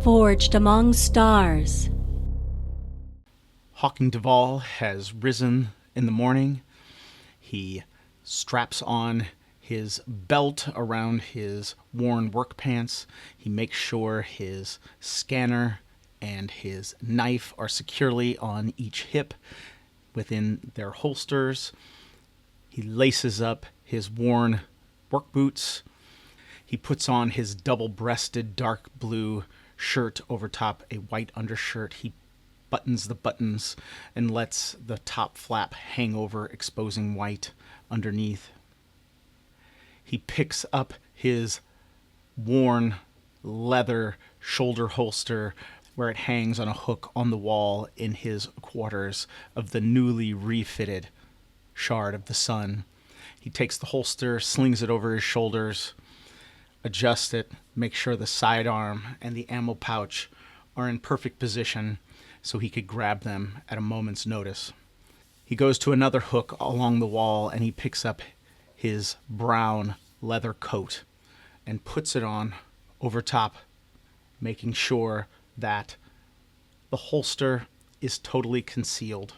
Forged among stars. Hawking Duval has risen in the morning. He straps on his belt around his worn work pants. He makes sure his scanner and his knife are securely on each hip within their holsters. He laces up his worn work boots. He puts on his double-breasted dark blue shirt over top a white undershirt. He buttons the buttons and lets the top flap hang over, exposing white underneath. He picks up his worn leather shoulder holster where it hangs on a hook on the wall in his quarters of the newly refitted Shard of the Sun. He takes the holster, slings it over his shoulders, adjusts it, makes sure the sidearm and the ammo pouch are in perfect position so he could grab them at a moment's notice. He goes to another hook along the wall and he picks up his brown leather coat and puts it on over top, making sure that the holster is totally concealed.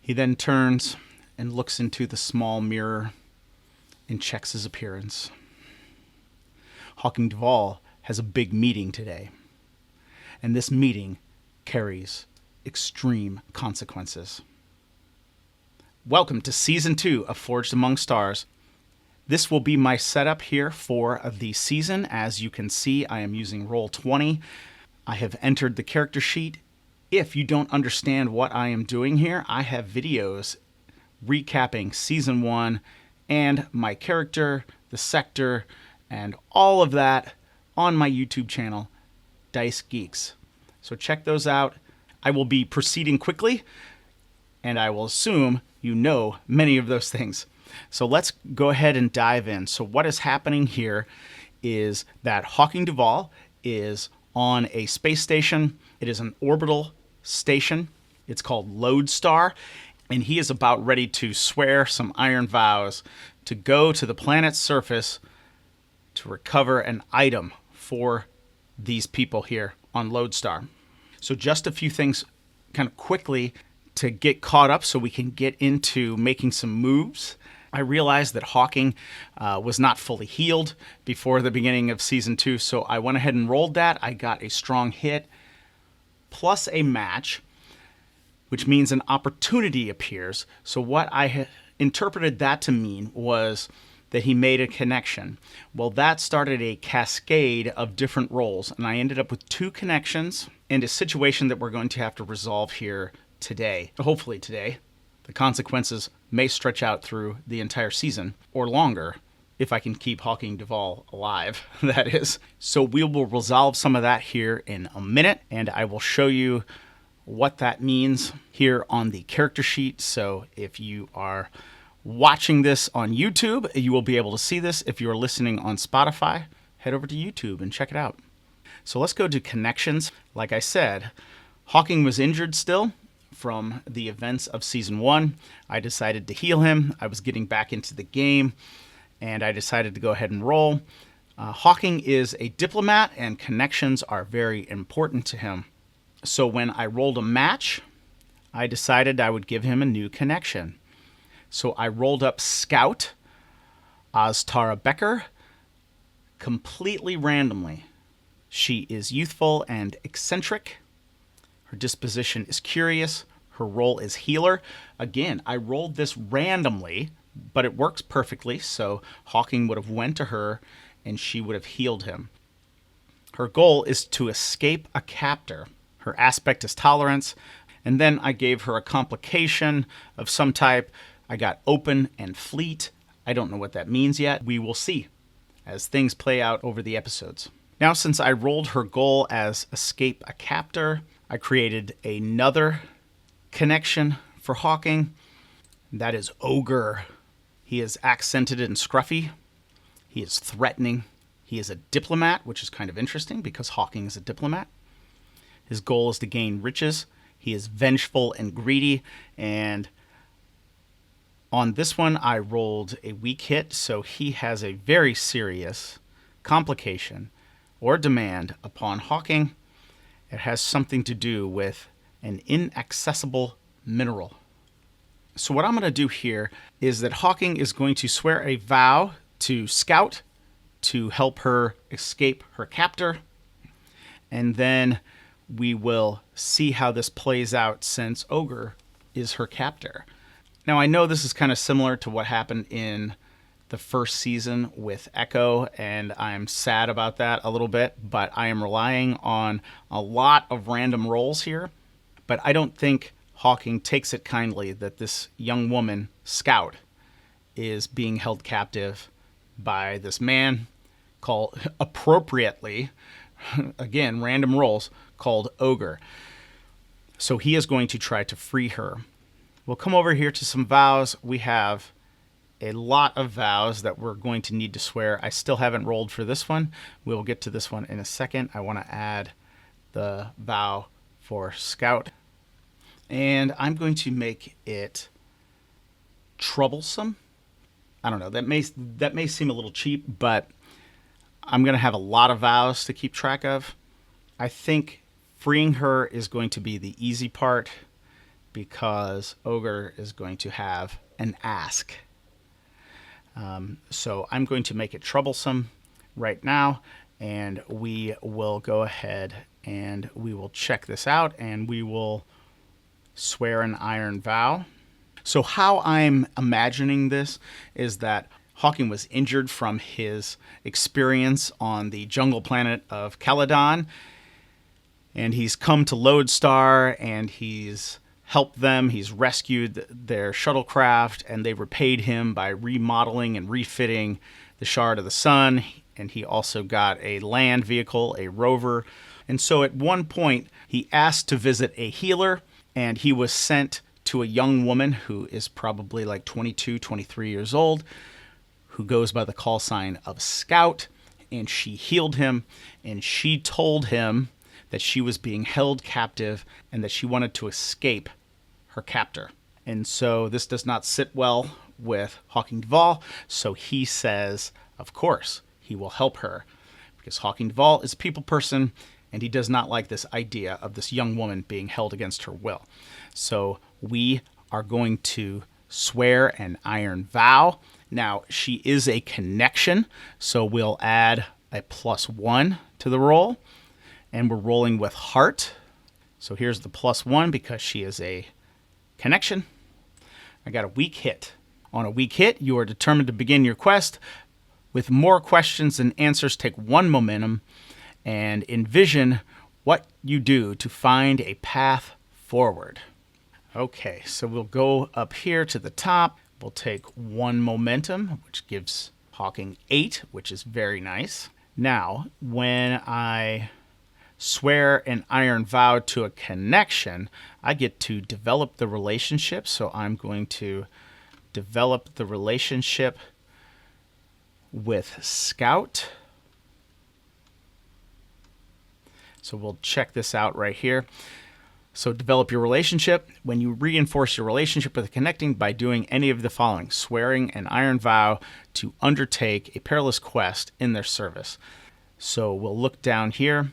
He then turns and looks into the small mirror and checks his appearance. Hawking Duval has a big meeting today, and this meeting carries extreme consequences. Welcome to Season 2 of Forged Among Stars. This will be my setup here for the season. As you can see, I am using Roll20. I have entered the character sheet. If you don't understand what I am doing here, I have videos recapping Season 1 and my character, the sector, and all of that on my YouTube channel, Dicegeeks. So check those out. I will be proceeding quickly, and I will assume you know many of those things. So let's go ahead and dive in. So what is happening here is that Hawking Duval is on a space station. It is an orbital station. It's called Lodestar, and he is about ready to swear some iron vows to go to the planet's surface to recover an item for these people here on Lodestar. So just a few things kind of quickly to get caught up so we can get into making some moves. I realized that Hawking was not fully healed before the beginning of Season 2, so I went ahead and rolled that. I got a strong hit plus a match, which means an opportunity appears. So what I interpreted that to mean was that he made a connection. Well, that started a cascade of different rolls, and I ended up with 2 connections and a situation that we're going to have to resolve here today, hopefully today. The consequences may stretch out through the entire season or longer if I can keep Hawking Duval alive, that is. So we will resolve some of that here in a minute, and I will show you what that means here on the character sheet. So if you are watching this on YouTube, you will be able to see this. If you are listening on Spotify, head over to YouTube and check it out. So let's go to connections. Like I said, Hawking was injured still from the events of Season 1. I decided to heal him. I was getting back into the game, and I decided to go ahead and roll. Hawking is a diplomat, and connections are very important to him. So when I rolled a match, I decided I would give him a new connection. So I rolled up Scout Oztara Becker completely randomly. She is youthful and eccentric. Her disposition is curious. Her role is healer. Again, I rolled this randomly, but it works perfectly, so Hawking would have went to her and she would have healed him. Her goal is to escape a captor. Her aspect is tolerance, and then I gave her a complication of some type. I got open and fleet. I don't know what that means yet. We will see as things play out over the episodes. Now, since I rolled her goal as escape a captor, I created another connection for Hawking. That is Ogre. He is accented and scruffy. He is threatening. He is a diplomat, which is kind of interesting because Hawking is a diplomat. His goal is to gain riches. He is vengeful and greedy, and on this one, I rolled a weak hit, so he has a very serious complication or demand upon Hawking. It has something to do with an inaccessible mineral. So what I'm going to do here is that Hawking is going to swear a vow to Scout to help her escape her captor. And then we will see how this plays out since Ogre is her captor. Now, I know this is kind of similar to what happened in the first season with Echo, and I'm sad about that a little bit, but I am relying on a lot of random rolls here. But I don't think Hawking takes it kindly that this young woman, Scout, is being held captive by this man called, appropriately, again, random rolls, called Ogre. So he is going to try to free her. We'll come over here to some vows. We have a lot of vows that we're going to need to swear. I still haven't rolled for this one. We'll get to this one in a second. I want to add the vow for Scout. And I'm going to make it troublesome. I don't know. That may seem a little cheap, but I'm going to have a lot of vows to keep track of. I think freeing her is going to be the easy part because Ogre is going to have an ask. So I'm going to make it troublesome right now, and we will go ahead and we will check this out, and we will swear an iron vow. So how I'm imagining this is that Hawking was injured from his experience on the jungle planet of Caledon, and he's come to Lodestar, and he's helped them. He's rescued their shuttlecraft, and they repaid him by remodeling and refitting the Shard of the Sun, and he also got a land vehicle, a rover. And so at one point, he asked to visit a healer, and he was sent to a young woman who is probably like 22, 23 years old, who goes by the call sign of Scout, and she healed him, and she told him that she was being held captive and that she wanted to escape her captor. And so this does not sit well with Hawking Duval, so he says, of course, he will help her, because Hawking Duval is a people person, and he does not like this idea of this young woman being held against her will. So we are going to swear an iron vow. Now, she is a connection, so we'll add a +1 to the roll, and we're rolling with heart. So here's the +1 because she is a connection. I got a weak hit. On a weak hit, you are determined to begin your quest. With more questions than answers, take 1 momentum and envision what you do to find a path forward. Okay, so we'll go up here to the top. We'll take 1 momentum, which gives Hawking 8, which is very nice. Now, when I swear an iron vow to a connection, I get to develop the relationship. So I'm going to develop the relationship with Scout. So we'll check this out right here. So develop your relationship. When you reinforce your relationship with a connecting by doing any of the following: swearing an iron vow to undertake a perilous quest in their service. So we'll look down here.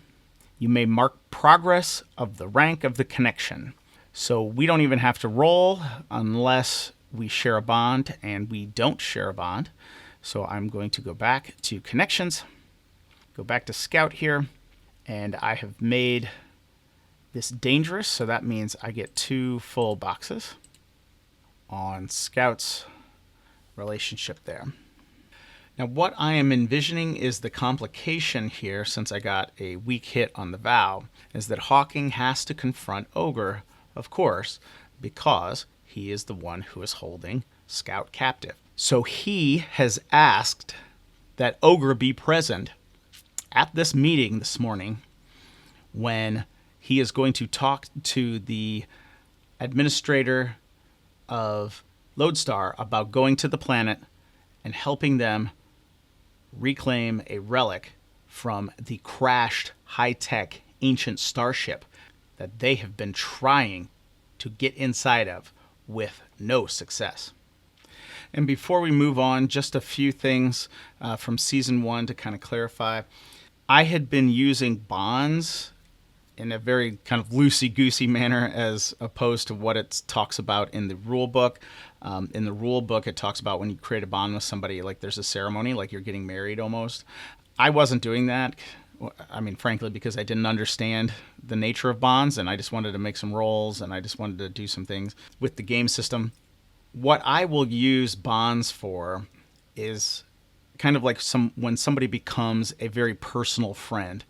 You may mark progress of the rank of the connection. So we don't even have to roll unless we share a bond, and we don't share a bond. So I'm going to go back to connections, go back to Scout here, and I have made this dangerous, so that means I get 2 full boxes on Scout's relationship there. Now what I am envisioning is the complication here, since I got a weak hit on the vow, is that Hawking has to confront Ogre, of course, because he is the one who is holding Scout captive. So he has asked that Ogre be present at this meeting this morning when he is going to talk to the administrator of Lodestar about going to the planet and helping them reclaim a relic from the crashed high-tech ancient starship that they have been trying to get inside of with no success. And before we move on, just a few things from Season 1 to kind of clarify. I had been using bonds in a very kind of loosey-goosey manner as opposed to what it talks about in the rule book. In the rule book, it talks about when you create a bond with somebody, like there's a ceremony, like you're getting married almost. I wasn't doing that. I mean, frankly, because I didn't understand the nature of bonds, and I just wanted to make some rolls, and I just wanted to do some things with the game system. What I will use bonds for is kind of like when somebody becomes a very personal friend,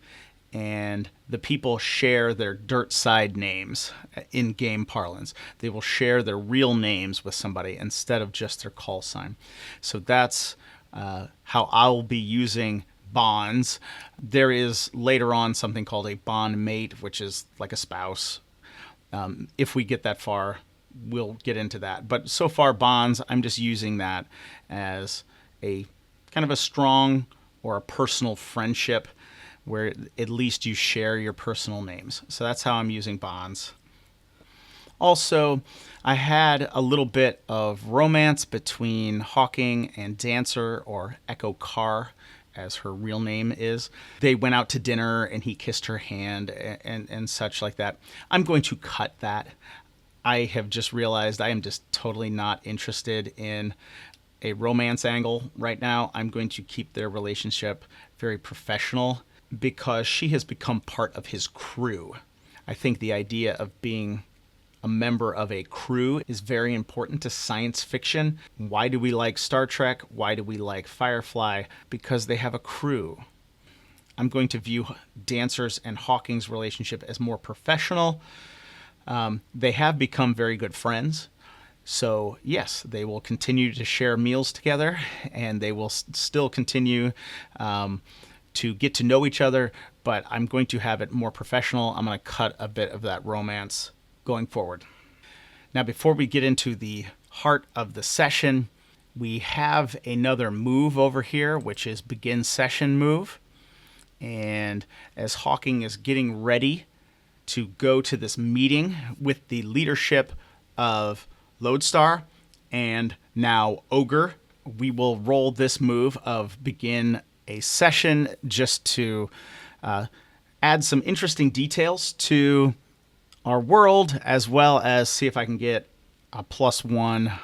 and the people share their dirt side names in game parlance. They will share their real names with somebody instead of just their call sign. So that's how I'll be using bonds. There is later on something called a bond mate, which is like a spouse. If we get that far, we'll get into that. But so far, bonds, I'm just using that as a kind of a strong or a personal friendship where at least you share your personal names. So that's how I'm using bonds. Also, I had a little bit of romance between Hawking and Dancer, or Echo Carr, as her real name is. They went out to dinner and he kissed her hand and such like that. I'm going to cut that. I have just realized I am just totally not interested in a romance angle right now. I'm going to keep their relationship very professional because she has become part of his crew. I think the idea of being a member of a crew is very important to science fiction. Why do we like Star Trek? Why do we like Firefly? Because they have a crew. I'm going to view Dancer's and Hawking's relationship as more professional. They have become very good friends. So yes, they will continue to share meals together, and they will still continue to get to know each other, but I'm going to have it more professional. I'm going to cut a bit of that romance going forward. Now, before we get into the heart of the session, we have another move over here, which is begin session move. And as Hawking is getting ready to go to this meeting with the leadership of Lodestar and now Ogre, we will roll this move of begin a session just to add some interesting details to our world, as well as see if I can get a +1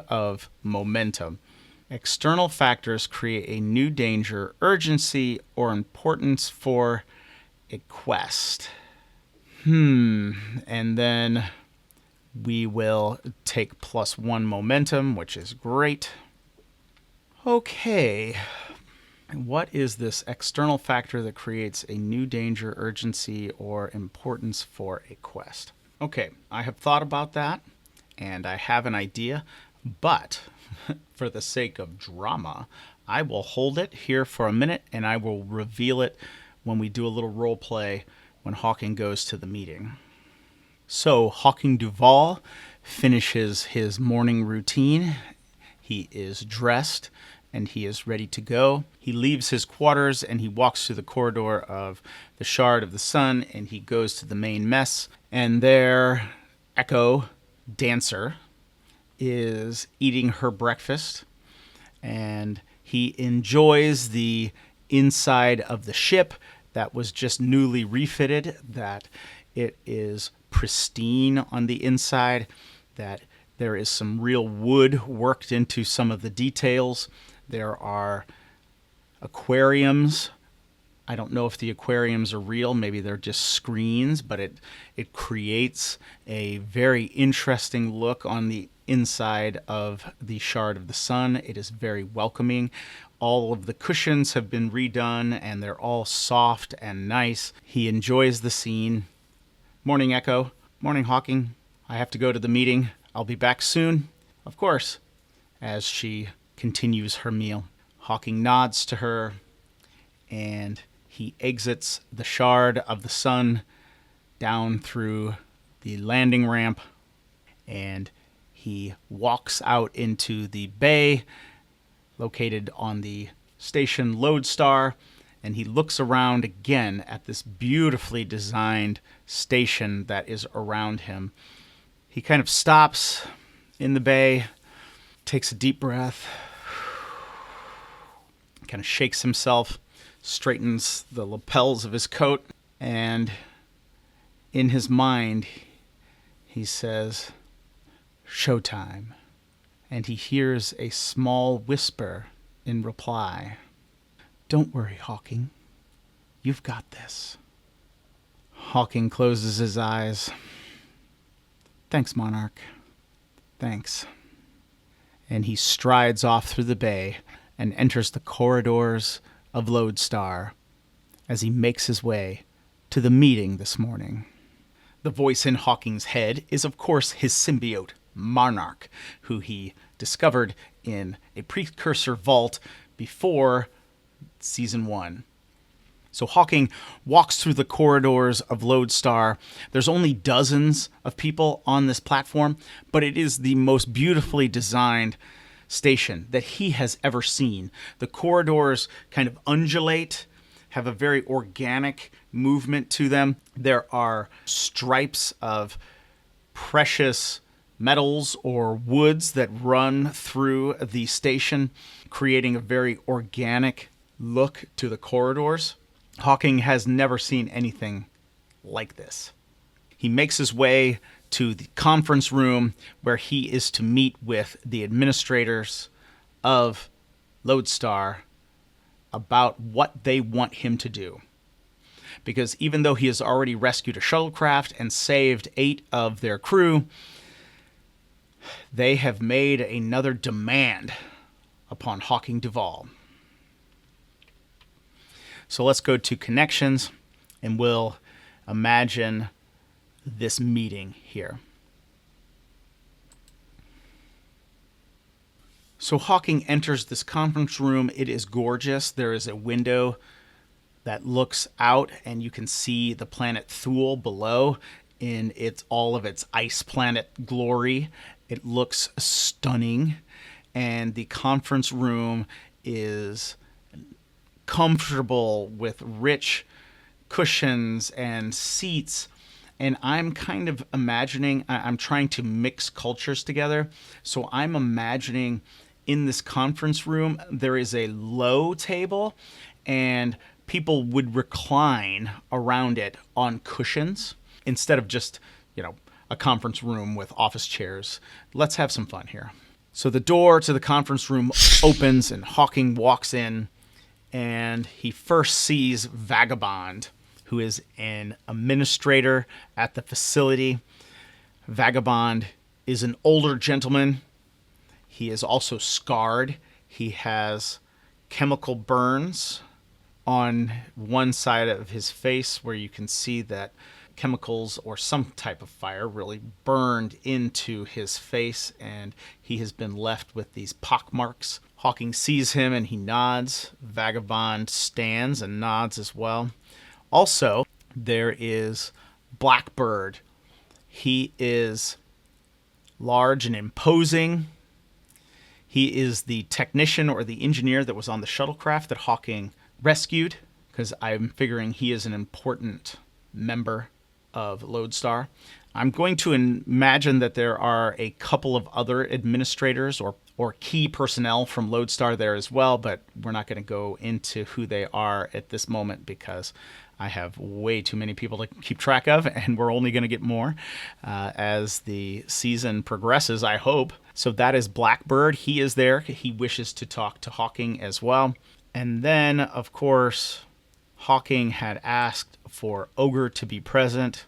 of momentum. External factors create a new danger, urgency, or importance for a quest. And then we will take +1 momentum, which is great. Okay. What is this external factor that creates a new danger, urgency, or importance for a quest? Okay, I have thought about that, and I have an idea, but for the sake of drama, I will hold it here for a minute, and I will reveal it when we do a little role play when Hawking goes to the meeting. So, Hawking Duval finishes his morning routine. He is dressed and he is ready to go. He leaves his quarters and he walks through the corridor of the Shard of the Sun, and he goes to the main mess. And there, Echo, Dancer, is eating her breakfast, and he enjoys the inside of the ship that was just newly refitted, that it is pristine on the inside, that there is some real wood worked into some of the details. There are aquariums. I don't know if the aquariums are real. Maybe they're just screens, but it creates a very interesting look on the inside of the Shard of the Sun. It is very welcoming. All of the cushions have been redone, and they're all soft and nice. He enjoys the scene. Morning, Echo. Morning, Hawking. I have to go to the meeting. I'll be back soon. Of course. As she continues her meal, Hawking nods to her, and he exits the Shard of the Sun down through the landing ramp, and he walks out into the bay located on the station Lodestar, and he looks around again at this beautifully designed station that is around him. He kind of stops in the bay, takes a deep breath, kind of shakes himself, straightens the lapels of his coat, and In his mind, he says, "Showtime." And he hears a small whisper in reply. "Don't worry, Hawking. You've got this." Hawking closes his eyes. "Thanks, Monarch. Thanks." And he strides off through the bay and enters the corridors of Lodestar as he makes his way to the meeting this morning. The voice in Hawking's head is, of course, his symbiote, Monarch, who he discovered in a precursor vault before Season 1. So Hawking walks through the corridors of Lodestar. There's only dozens of people on this platform, but it is the most beautifully designed station that he has ever seen. The corridors kind of undulate, have a very organic movement to them. There are stripes of precious metals or woods that run through the station, creating a very organic look to the corridors. Hawking has never seen anything like this. He makes his way to the conference room where he is to meet with the administrators of Lodestar about what they want him to do. Because even though he has already rescued a shuttlecraft and saved 8 of their crew, they have made another demand upon Hawking Duval. So let's go to connections, and we'll imagine this meeting here. So Hawking enters this conference room. It is gorgeous. There is a window that looks out, and you can see the planet Thule below in all of its ice planet glory. It looks stunning, and the conference room is comfortable with rich cushions and seats. And I'm kind of imagining, I'm trying to mix cultures together. So I'm imagining in this conference room, there is a low table and people would recline around it on cushions instead of just, a conference room with office chairs. Let's have some fun here. So the door to the conference room opens and Hawking walks in, and he first sees Vagabond, who is an administrator at the facility. Vagabond is an older gentleman. He is also scarred. He has chemical burns on one side of his face where you can see that chemicals or some type of fire really burned into his face, and he has been left with these pock marks. Hawking sees him and he nods. Vagabond stands and nods as well. Also, there is Blackbird. He is large and imposing. He is the technician or the engineer that was on the shuttlecraft that Hawking rescued, because I'm figuring he is an important member of Lodestar. I'm going to imagine that there are a couple of other administrators or key personnel from Lodestar there as well, but we're not going to go into who they are at this moment because I have way too many people to keep track of, and we're only going to get more as the season progresses, I hope. So that is Blackbird. He is there. He wishes to talk to Hawking as well. And then, of course, Hawking had asked for Ogre to be present.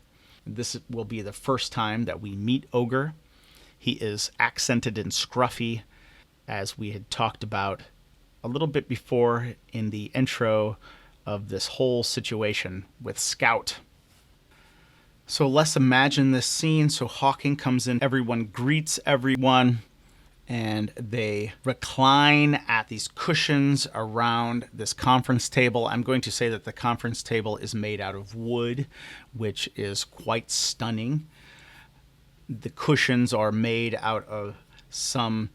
This will be the first time that we meet Ogre. He is accented and scruffy, as we had talked about a little bit before in the intro of this whole situation with Scout. So let's imagine this scene. So Hawking comes in, everyone greets everyone, and they recline at these cushions around this conference table. I'm going to say that the conference table is made out of wood, which is quite stunning. The cushions are made out of some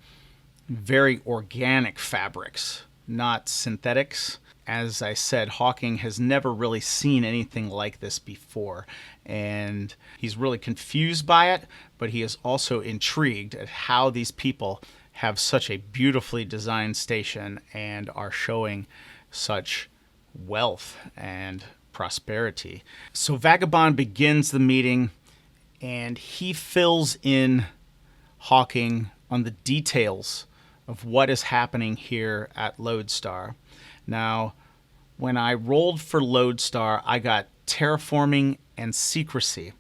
very organic fabrics, not synthetics. As I said, Hawking has never really seen anything like this before, and he's really confused by it, but he is also intrigued at how these people have such a beautifully designed station and are showing such wealth and prosperity. So Vagabond begins the meeting, and he fills in Hawking on the details of what is happening here at Lodestar. Now, when I rolled for Lodestar, I got terraforming and secrecy,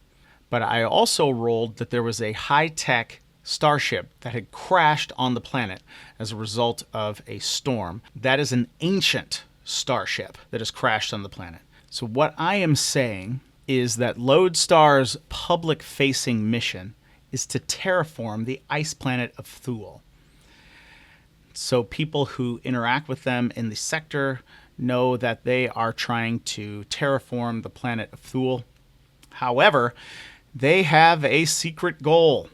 but I also rolled that there was a high-tech starship that had crashed on the planet as a result of a storm. That is an ancient starship that has crashed on the planet. So what I am saying is that Lodestar's public-facing mission is to terraform the ice planet of Thule. So people who interact with them in the sector know that they are trying to terraform the planet of Thule. However, they have a secret goal,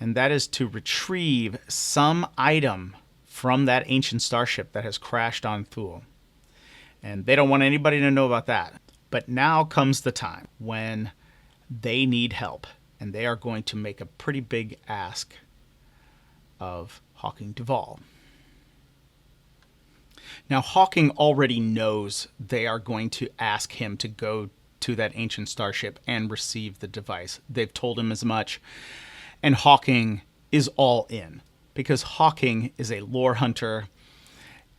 and that is to retrieve some item from that ancient starship that has crashed on Thule. And they don't want anybody to know about that. But now comes the time when they need help, and they are going to make a pretty big ask of Hawking Duval. Now, Hawking already knows they are going to ask him to go to that ancient starship and receive the device. They've told him as much. And Hawking is all in because Hawking is a lore hunter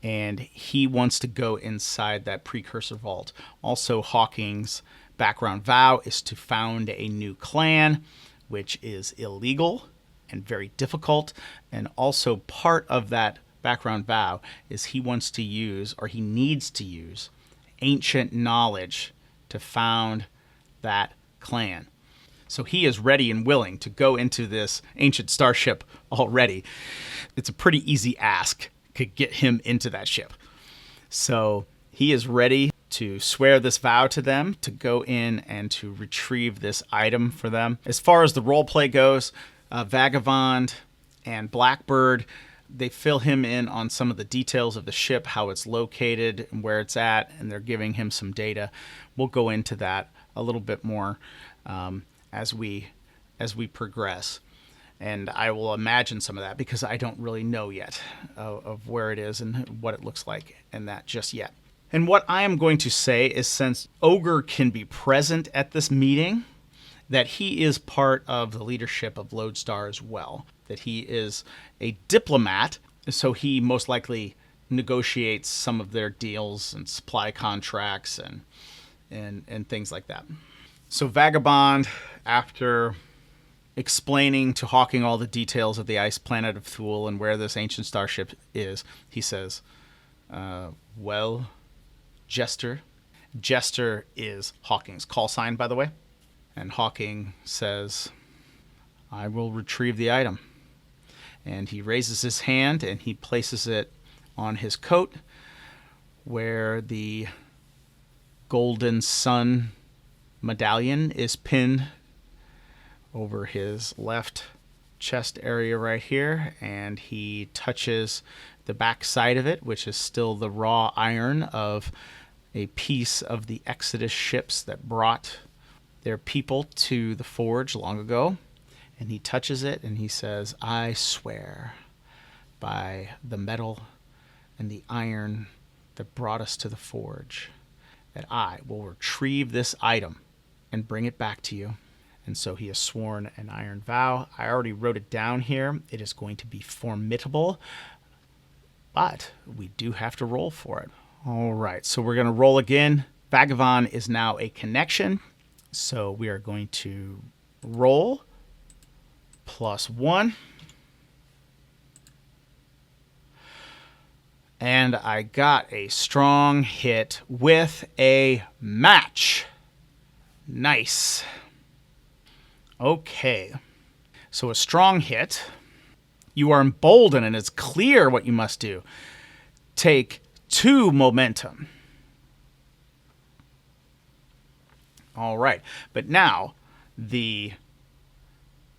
and he wants to go inside that precursor vault. Also, Hawking's background vow is to found a new clan, which is illegal and very difficult. And also part of that background vow is he wants to use, or he needs to use, ancient knowledge to found that clan. So he is ready and willing to go into this ancient starship already. It's a pretty easy ask to get him into that ship. So he is ready to swear this vow to them, to go in and to retrieve this item for them. As far as the roleplay goes, Vagabond and Blackbird, they fill him in on some of the details of the ship, how it's located and where it's at, and they're giving him some data. We'll go into that a little bit more as we progress. And I will imagine some of that because I don't really know yet of where it is and what it looks like and that just yet. And what I am going to say is, since Ogre can be present at this meeting, that he is part of the leadership of Lodestar as well. That he is a diplomat, so he most likely negotiates some of their deals and supply contracts and things like that. So Vagabond, after explaining to Hawking all the details of the ice planet of Thule and where this ancient starship is, he says, well, Jester. Jester is Hawking's call sign, by the way. And Hawking says, I will retrieve the item. And he raises his hand and he places it on his coat where the golden sun medallion is pinned over his left chest area right here. And he touches the back side of it, which is still the raw iron of a piece of the Exodus ships that brought their people to the forge long ago. And he touches it and he says, I swear by the metal and the iron that brought us to the forge that I will retrieve this item and bring it back to you. And so he has sworn an iron vow. I already wrote it down here. It is going to be formidable, but we do have to roll for it. All right, so we're going to roll again. Vagabond is now a connection. So we are going to roll +1. And I got a strong hit with a match. Nice. Okay. So a strong hit. You are emboldened and it's clear what you must do. Take 2 momentum. All right. But now the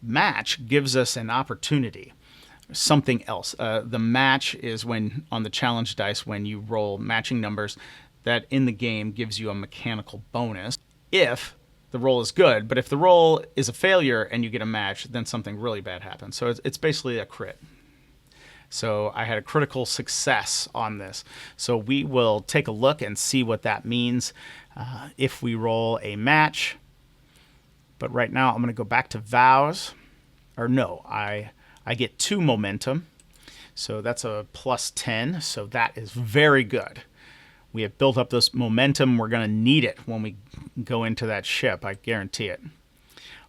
match gives us an opportunity. Something else. The match is when, on the challenge dice, when you roll matching numbers, that in the game gives you a mechanical bonus if the roll is good. But if the roll is a failure and you get a match, then something really bad happens. So it's basically a crit. So I had a critical success on this. So we will take a look and see what that means if we roll a match. But right now I'm going to go back to vows. Or no, I get 2 momentum. So that's a plus 10. So that is very good. We have built up this momentum. We're going to need it when we go into that ship. I guarantee it.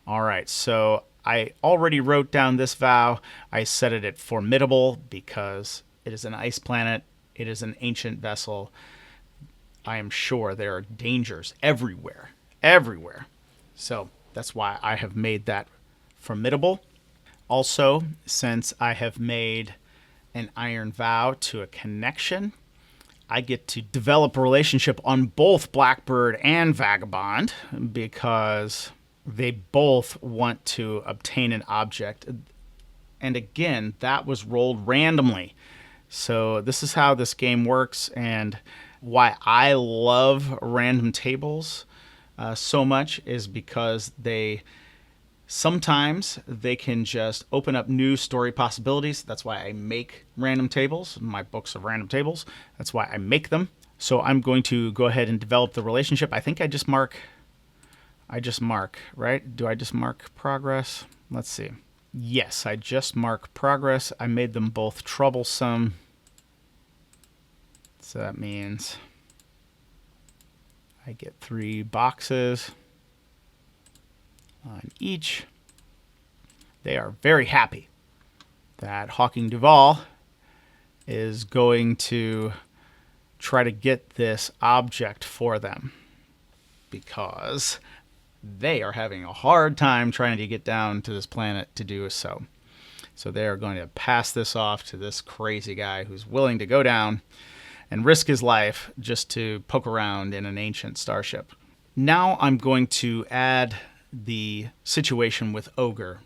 All right, so I already wrote down this vow. I set it at formidable because it is an ice planet. It is an ancient vessel. I am sure there are dangers everywhere, everywhere. So that's why I have made that formidable. Also, since I have made an iron vow to a connection, I get to develop a relationship on both Blackbird and Vagabond because they both want to obtain an object. And again, that was rolled randomly. So this is how this game works, and why I love random tables so much is because sometimes they can just open up new story possibilities. That's why I make random tables. My books are random tables. That's why I make them. So I'm going to go ahead and develop the relationship. I think I just mark, right? Do I just mark progress? Let's see. Yes, I just mark progress. I made them both troublesome. So that means I get 3 boxes on each. They are very happy that Hawking Duval is going to try to get this object for them because they are having a hard time trying to get down to this planet to do so. So they are going to pass this off to this crazy guy who's willing to go down and risk his life just to poke around in an ancient starship. Now I'm going to add the situation with Ogre.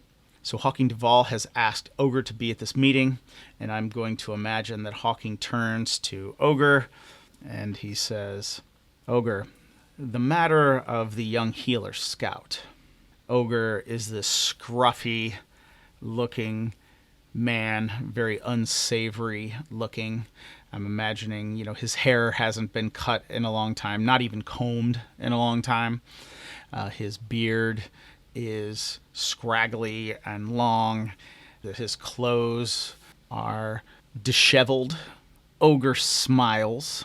So Hawking Duval has asked Ogre to be at this meeting, and I'm going to imagine that Hawking turns to Ogre, and he says, Ogre, the matter of the young healer scout. Ogre is this scruffy looking man, very unsavory looking. I'm imagining, his hair hasn't been cut in a long time, not even combed in a long time. His beard is scraggly and long. His clothes are disheveled. Ogre smiles.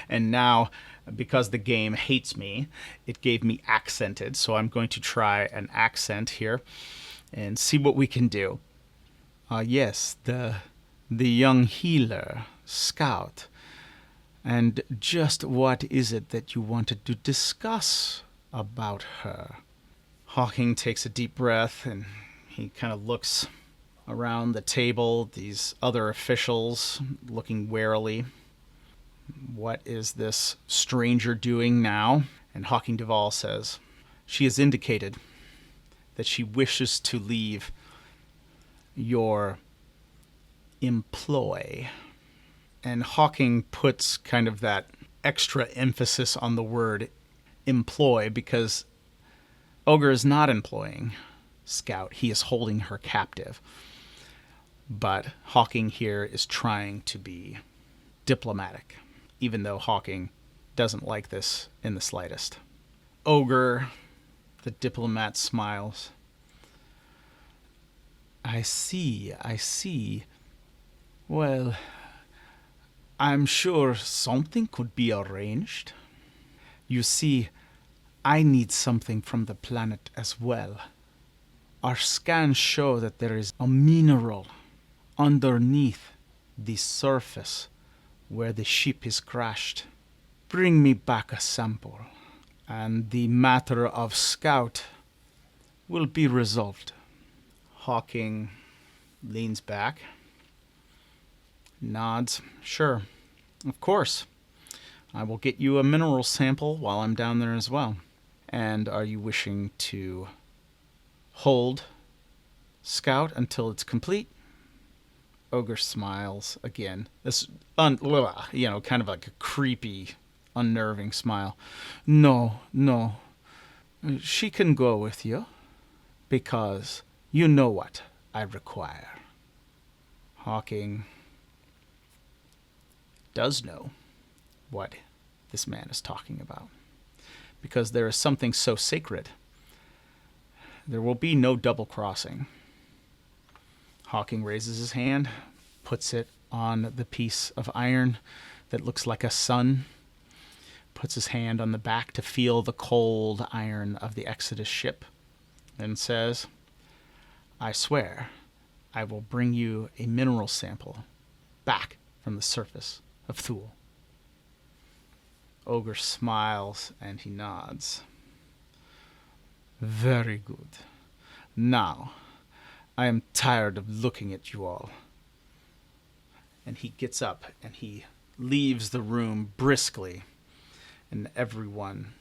And now, because the game hates me, it gave me accented. So I'm going to try an accent here and see what we can do. Yes, the young healer, scout. And just what is it that you wanted to discuss about her? Hawking takes a deep breath and he kind of looks around the table, these other officials looking warily. What is this stranger doing now? And Hawking Duval says, she has indicated that she wishes to leave your employ. And Hawking puts kind of that extra emphasis on the word employ because Ogre is not employing Scout. He is holding her captive. But Hawking here is trying to be diplomatic, even though Hawking doesn't like this in the slightest. Ogre, the diplomat, smiles. I see. Well, I'm sure something could be arranged. You see, I need something from the planet as well. Our scans show that there is a mineral underneath the surface where the ship is crashed. Bring me back a sample, and the matter of Scout will be resolved. Hawking leans back, nods. Sure, of course. I will get you a mineral sample while I'm down there as well. And are you wishing to hold Scout until it's complete? Ogre smiles again. This, kind of like a creepy, unnerving smile. No. She can go with you because you know what I require. Hawking does know what this man is talking about, because there is something so sacred. There will be no double crossing. Hawking raises his hand, puts it on the piece of iron that looks like a sun, puts his hand on the back to feel the cold iron of the Exodus ship, and says, "I swear I will bring you a mineral sample back from the surface of Thule." Ogre smiles and he nods. "Very good. Now, I am tired of looking at you all." And he gets up and he leaves the room briskly, and everyone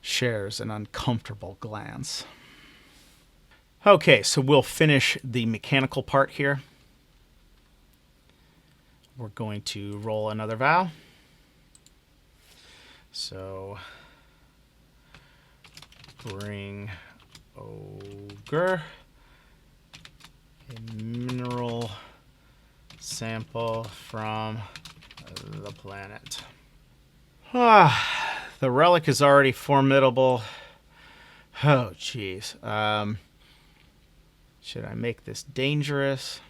shares an uncomfortable glance. Okay, so we'll finish the mechanical part here. We're going to roll another vow. So, bring Ogre a mineral sample from the planet. The relic is already formidable. Oh, jeez. Should I make this dangerous?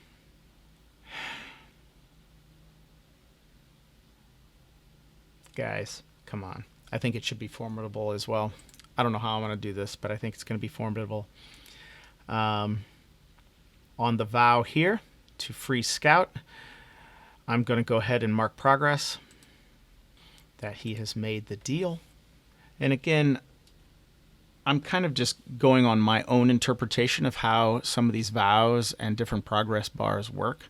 Guys, come on. I think it should be formidable as well. I don't know how I'm going to do this, but I think it's going to be formidable. On the vow here, to free Scout, I'm going to go ahead and mark progress that he has made the deal. And again, I'm kind of just going on my own interpretation of how some of these vows and different progress bars work.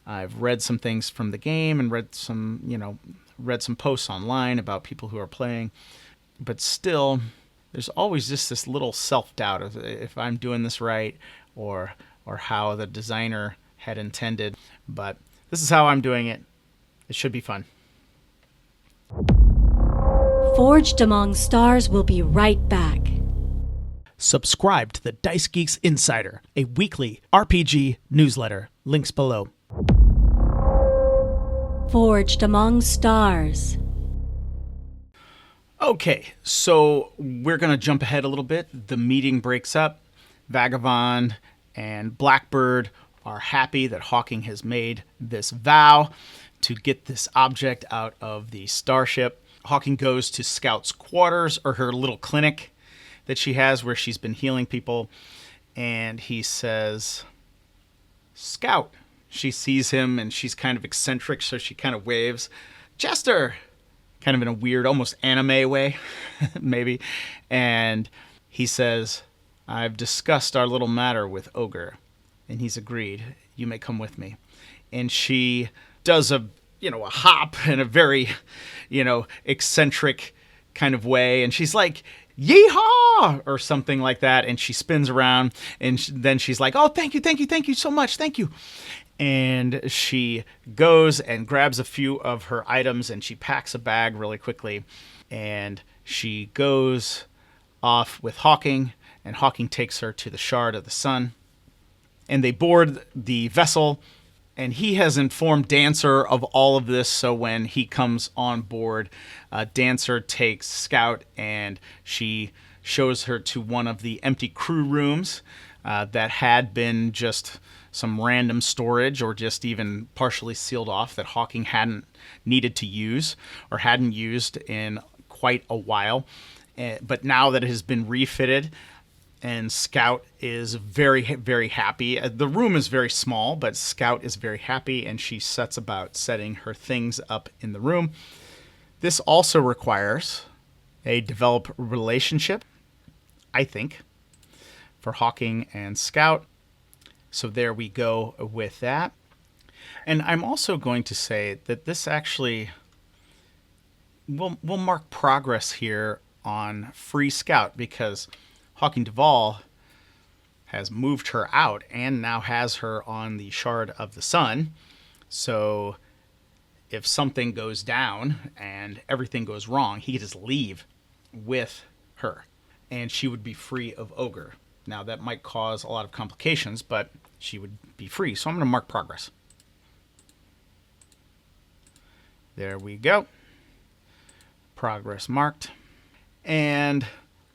I've read some things from the game and read some posts online about people who are playing, but still, there's always just this little self-doubt of if I'm doing this right or how the designer had intended. But this is how I'm doing it. It should be fun. Forged Among Stars will be right back. Subscribe to the Dice Geeks Insider, a weekly RPG newsletter. Links below. Forged Among Stars. Okay, so we're going to jump ahead a little bit. The meeting breaks up. Vagabond and Blackbird are happy that Hawking has made this vow to get this object out of the starship. Hawking goes to Scout's quarters, or her little clinic that she has where she's been healing people, and he says, "Scout." She sees him, and she's kind of eccentric, so she kind of waves, "Chester!" Kind of in a weird, almost anime way, maybe. And he says, "I've discussed our little matter with Ogre, and he's agreed. You may come with me." And she does a hop in a very, eccentric kind of way. And she's like, "Yeehaw!" or something like that. And she spins around, and then she's like, "Oh, thank you so much. Thank you." And she goes and grabs a few of her items, and she packs a bag really quickly. And she goes off with Hawking, and Hawking takes her to the Shard of the Sun. And they board the vessel, and he has informed Dancer of all of this, so when he comes on board, Dancer takes Scout, and she shows her to one of the empty crew rooms that had been just some random storage or just even partially sealed off that Hawking hadn't needed to use or hadn't used in quite a while. But now that it has been refitted, and Scout is very, very happy. The room is very small, but Scout is very happy, and she sets about setting her things up in the room. This also requires a develop relationship, I think, for Hawking and Scout. So there we go with that. And I'm also going to say that this actually will mark progress here on Free Scout, because Hawking Duval has moved her out and now has her on the Shard of the Sun. So if something goes down and everything goes wrong, he could just leave with her, and she would be free of Ogre. Now, that might cause a lot of complications, but she would be free. So I'm going to mark progress. There we go. Progress marked. And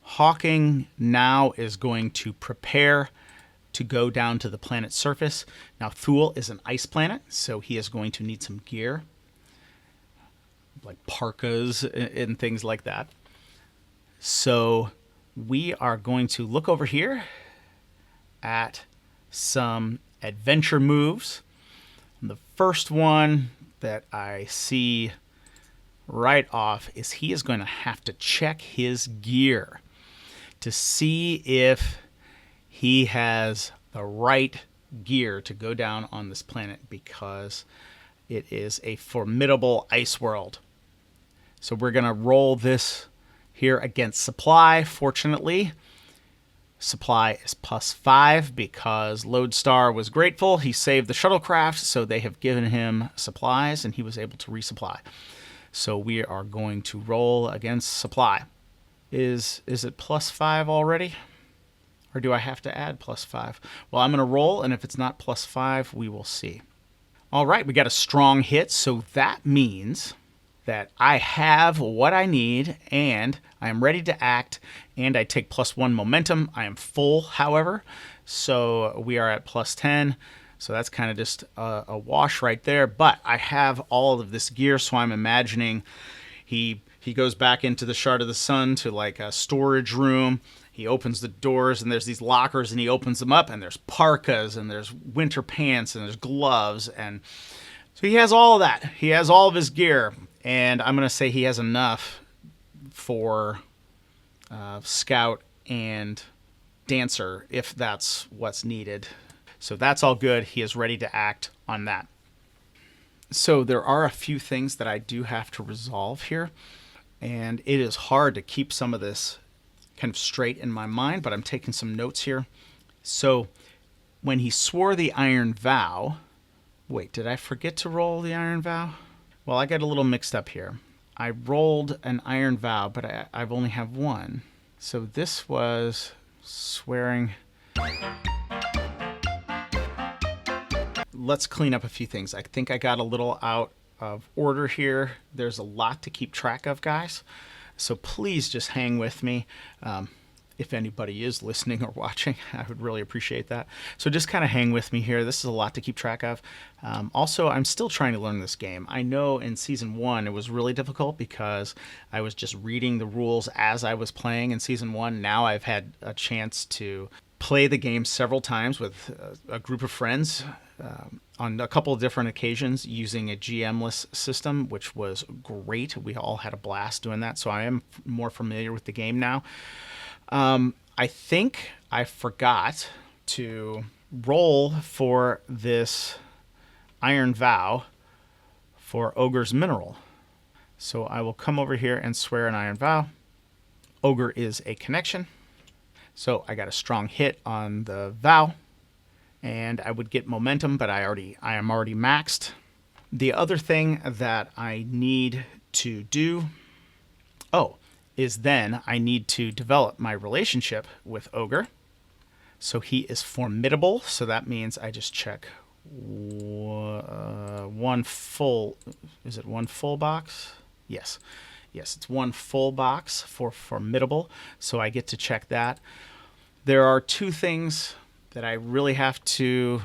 Hawking now is going to prepare to go down to the planet's surface. Now, Thule is an ice planet, so he is going to need some gear, like parkas and things like that. So we are going to look over here at some adventure moves. The first one that I see right off is he is going to have to check his gear to see if he has the right gear to go down on this planet, because it is a formidable ice world. So we're going to roll this here against Supply. Fortunately, Supply is +5 because Lodestar was grateful. He saved the shuttlecraft, so they have given him supplies, and he was able to resupply. So we are going to roll against Supply. Is it +5 already? Or do I have to add +5? Well, I'm going to roll, and if it's not +5, we will see. All right, we got a strong hit, so that means that I have what I need, and I am ready to act, and I take +1 momentum. I am full, however, so we are at +10, so that's kind of just a wash right there, but I have all of this gear, so I'm imagining he goes back into the Shard of the Sun to like a storage room. He opens the doors, and there's these lockers, and he opens them up, and there's parkas, and there's winter pants, and there's gloves, and so he has all of that. He has all of his gear, and I'm going to say he has enough for Scout and Dancer, if that's what's needed. So that's all good. He is ready to act on that. So there are a few things that I do have to resolve here, and it is hard to keep some of this kind of straight in my mind, but I'm taking some notes here. So when he swore the Iron Vow, wait, did I forget to roll the Iron Vow? Well, I got a little mixed up here. I rolled an Iron Vow, but I've only have one. So this was swearing. Let's clean up a few things. I think I got a little out of order here. There's a lot to keep track of, guys. So please just hang with me. If anybody is listening or watching, I would really appreciate that. So just kind of hang with me here. This is a lot to keep track of. Also, I'm still trying to learn this game. I know in Season 1 it was really difficult because I was just reading the rules as I was playing in Season 1. Now I've had a chance to play the game several times with a group of friends on a couple of different occasions using a GM-less system, which was great. We all had a blast doing that, so I am more familiar with the game now. I think I forgot to roll for this Iron Vow for Ogre's Mineral. So I will come over here and swear an Iron Vow. Ogre is a connection. So I got a strong hit on the vow, and I would get momentum, but I am already maxed. The other thing that I need to do, is then I need to develop my relationship with Ogre. So he is formidable, so that means I just check one full, is it one full box? Yes, it's one full box for formidable, so I get to check that. There are two things that I really have to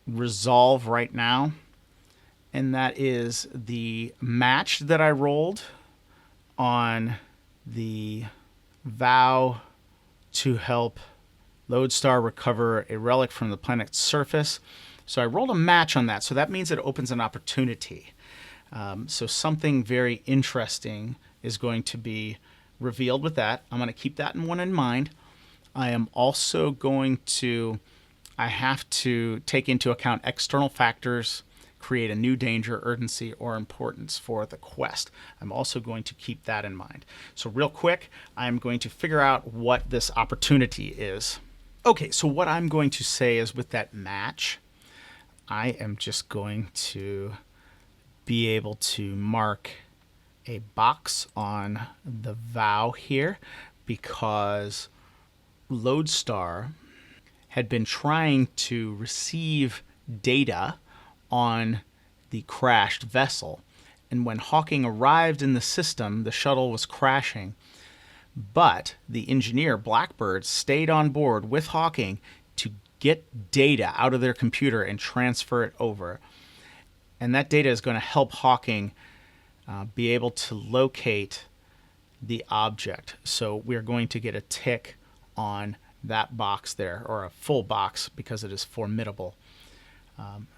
resolve right now, and that is the match that I rolled on the vow to help Lodestar recover a relic from the planet's surface. So I rolled a match on that, so that means it opens an opportunity. So something very interesting is going to be revealed with that. I'm going to keep that one in mind. I am also going to, I have to take into account external factors, create a new danger, urgency, or importance for the quest. I'm also going to keep that in mind. So real quick, I'm going to figure out what this opportunity is. Okay, so what I'm going to say is with that match, I am just going to be able to mark a box on the vow here, because Lodestar had been trying to receive data on the crashed vessel. And when Hawking arrived in the system, the shuttle was crashing. But the engineer, Blackbird, stayed on board with Hawking to get data out of their computer and transfer it over. And that data is going to help Hawking be able to locate the object. So we're going to get a tick on that box there, or a full box, because it is formidable.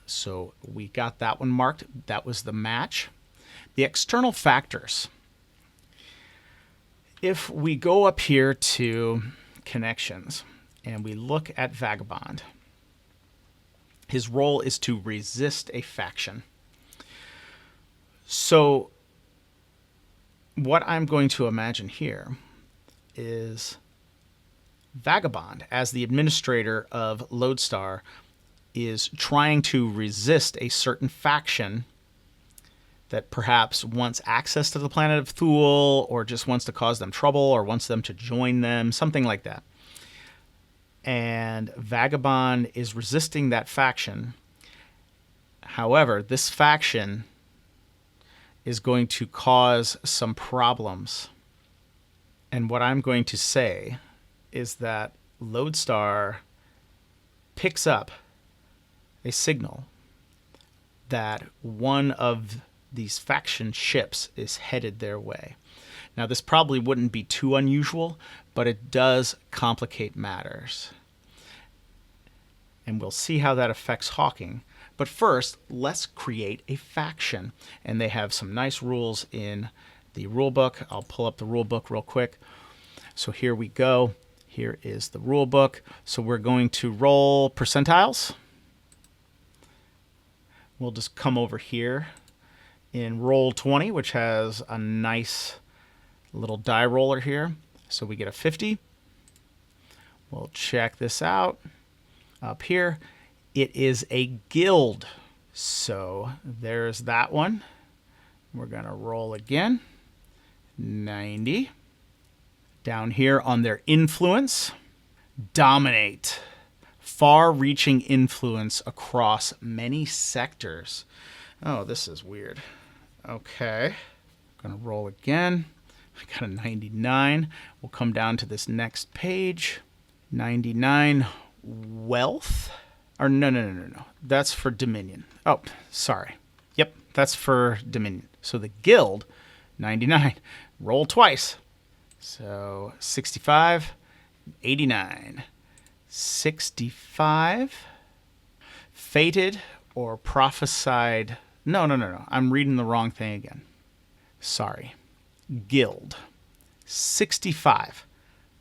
So we got that one marked. That was the match. The external factors. If we go up here to connections and we look at Vagabond, his role is to resist a faction. So what I'm going to imagine here is Vagabond, as the administrator of Lodestar, is trying to resist a certain faction that perhaps wants access to the planet of Thule, or just wants to cause them trouble, or wants them to join them, something like that. And Vagabond is resisting that faction. However, this faction is going to cause some problems. And what I'm going to say is that Lodestar picks up a signal that one of these faction ships is headed their way. Now, this probably wouldn't be too unusual, but it does complicate matters. And we'll see how that affects Hawking. But first, let's create a faction. And they have some nice rules in the rulebook. I'll pull up the rulebook real quick. So here we go. Here is the rulebook. So we're going to roll percentiles. We'll just come over here in roll 20, which has a nice little die roller here. So we get a 50. We'll check this out. Up here, it is a guild. So there's that one. We're going to roll again. 90. Down here on their influence, dominate. Far-reaching influence across many sectors. Oh, this is weird. Okay. Going to roll again. I got a 99. We'll come down to this next page. 99. Wealth. Or no. That's for Dominion. Oh, sorry. Yep, that's for Dominion. So the guild, 99. Roll twice. So 65, 89. 65. Fated or prophesied. No. I'm reading the wrong thing again. Sorry. Guild. 65.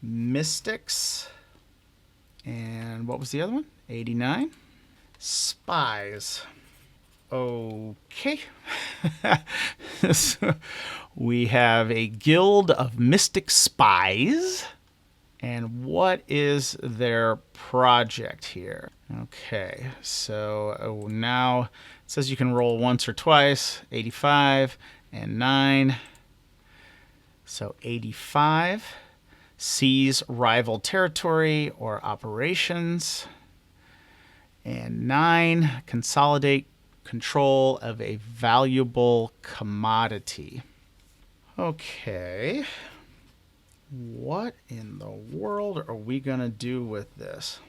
Mystics. And what was the other one? 89. Spies. Okay. So we have a guild of mystic spies. And what is their project here? Okay, so now it says you can roll once or twice. 85 and 9. So 85. Seize rival territory or operations. And 9. Consolidate control of a valuable commodity. Okay. What in the world are we going to do with this?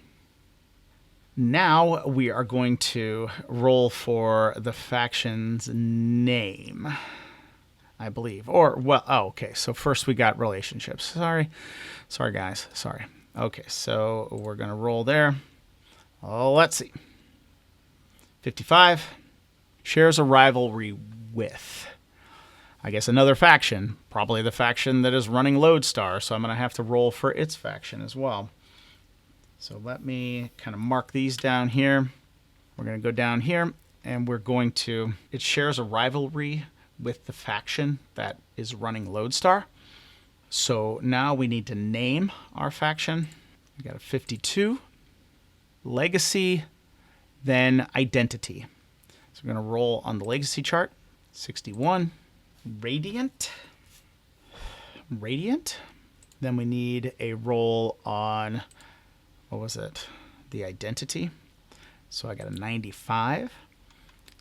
Now we are going to roll for the faction's name, I believe. Or, well, oh, okay. So first we got relationships. Sorry, guys. Sorry. Okay, so we're going to roll there. Oh, let's see. 55. Shares a rivalry with, I guess, another faction. Probably the faction that is running Lodestar. So I'm going to have to roll for its faction as well. So let me kind of mark these down here. We're going to go down here, and we're going to... It shares a rivalry with the faction that is running Lodestar. So now we need to name our faction. We got a 52. Legacy, then identity. So we're going to roll on the legacy chart. 61. Radiant. Then we need a roll on, what was it? The identity. So I got a 95.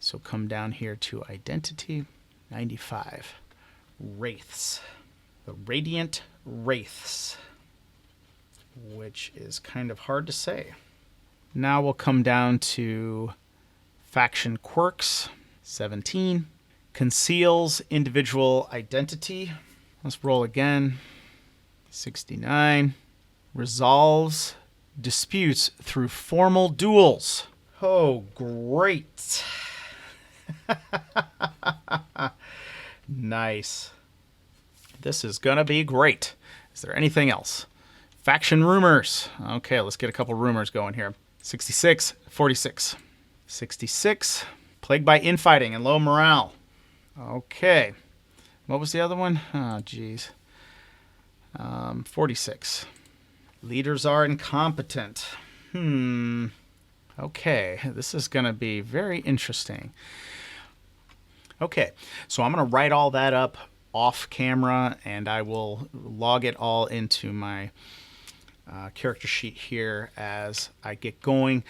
So come down here to identity, 95. Wraiths. The Radiant Wraiths, which is kind of hard to say. Now we'll come down to faction quirks, 17. Conceals individual identity. Let's roll again. 69. Resolves disputes through formal duels. Oh, great. Nice. This is going to be great. Is there anything else? Faction rumors. Okay, let's get a couple rumors going here. 66, 46. 66, plagued by infighting and low morale. Okay. What was the other one? Oh, geez. 46. Leaders are incompetent. Okay, this is going to be very interesting. Okay, so I'm going to write all that up off camera, and I will log it all into my character sheet here as I get going.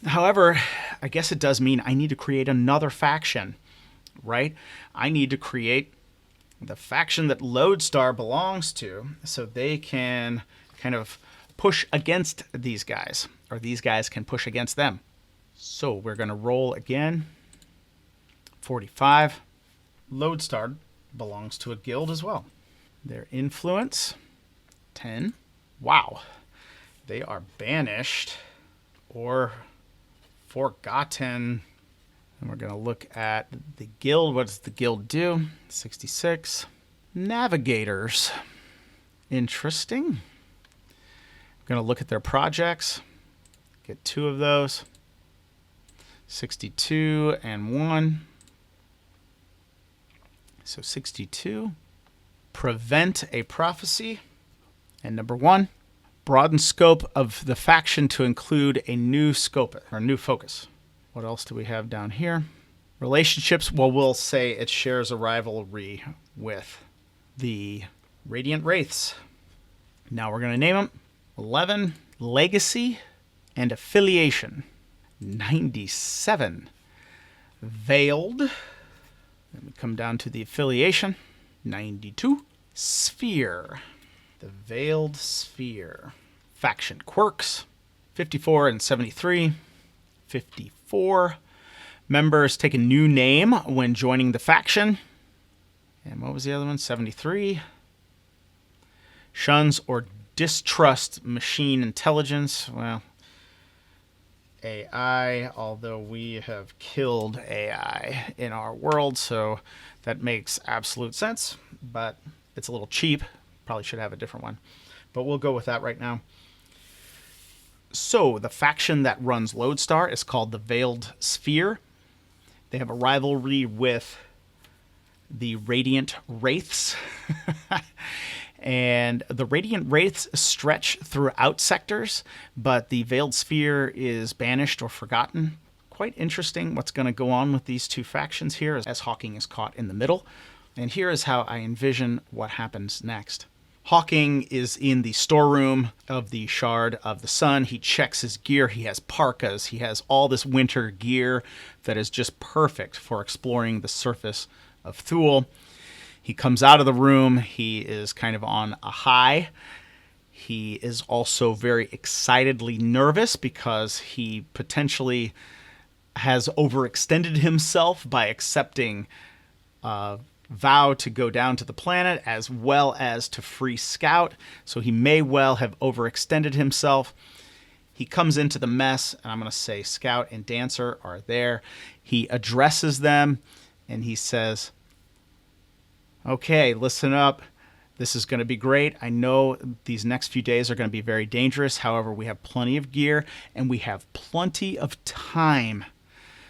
However, I guess it does mean I need to create another faction, right? I need to create the faction that Lodestar belongs to so they can kind of push against these guys, or these guys can push against them. So we're going to roll again. 45. Lodestar belongs to a guild as well. Their influence, 10. Wow. They are banished or forgotten. And we're going to look at the guild. What does the guild do? 66. Navigators. Interesting. I'm going to look at their projects. Get 2 of those. 62 and 1. So 62. Prevent a prophecy. And number 1. Broaden scope of the faction to include a new scope or new focus. What else do we have down here? Relationships. Well, we'll say it shares a rivalry with the Radiant Wraiths. Now we're going to name them. 11. Legacy and affiliation. 97. Veiled. Then we come down to the affiliation. 92. Sphere. The Veiled Sphere. Faction quirks. 54 and 73. 54. Members take a new name when joining the faction. And what was the other one? 73. Shuns or distrust machine intelligence. Well, AI, although we have killed AI in our world, so that makes absolute sense, but it's a little cheap. Probably should have a different one, but we'll go with that right now. So the faction that runs Lodestar is called the Veiled Sphere. They have a rivalry with the Radiant Wraiths. And the Radiant Wraiths stretch throughout sectors, but the Veiled Sphere is banished or forgotten. Quite interesting what's going to go on with these 2 factions here as Hawking is caught in the middle. And here is how I envision what happens next. Hawking is in the storeroom of the Shard of the Sun. He checks his gear. He has parkas. He has all this winter gear that is just perfect for exploring the surface of Thule. He comes out of the room. He is kind of on a high. He is also very excitedly nervous because he potentially has overextended himself by accepting a vow to go down to the planet as well as to free Scout. So he may well have overextended himself. He comes into the mess, and I'm going to say Scout and Dancer are there. He addresses them, and he says, okay, listen up. This is going to be great. I know these next few days are going to be very dangerous. However, we have plenty of gear and we have plenty of time.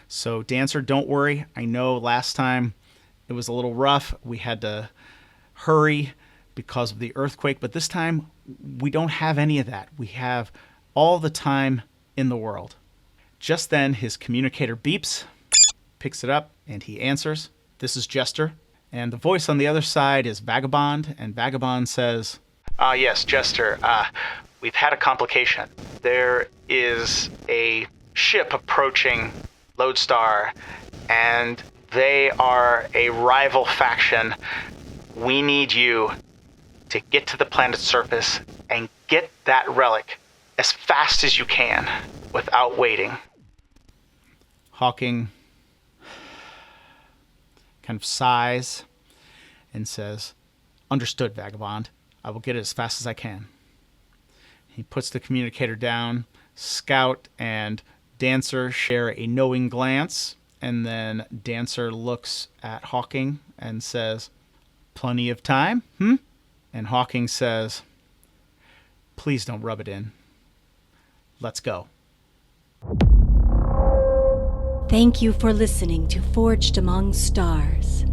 So Dancer, don't worry. I know last time it was a little rough. We had to hurry because of the earthquake, but this time we don't have any of that. We have all the time in the world. Just then his communicator beeps, picks it up, and he answers. This is Jester. And the voice on the other side is Vagabond, and Vagabond says, Yes, Jester. We've had a complication. There is a ship approaching Lodestar, and they are a rival faction. We need you to get to the planet's surface and get that relic as fast as you can without waiting. Hawking kind of sighs and says, "Understood, Vagabond. I will get it as fast as I can." He puts the communicator down. Scout and Dancer share a knowing glance, and then Dancer looks at Hawking and says, "Plenty of time, And Hawking says, "Please don't rub it in. Let's go." Thank you for listening to Forged Among Stars.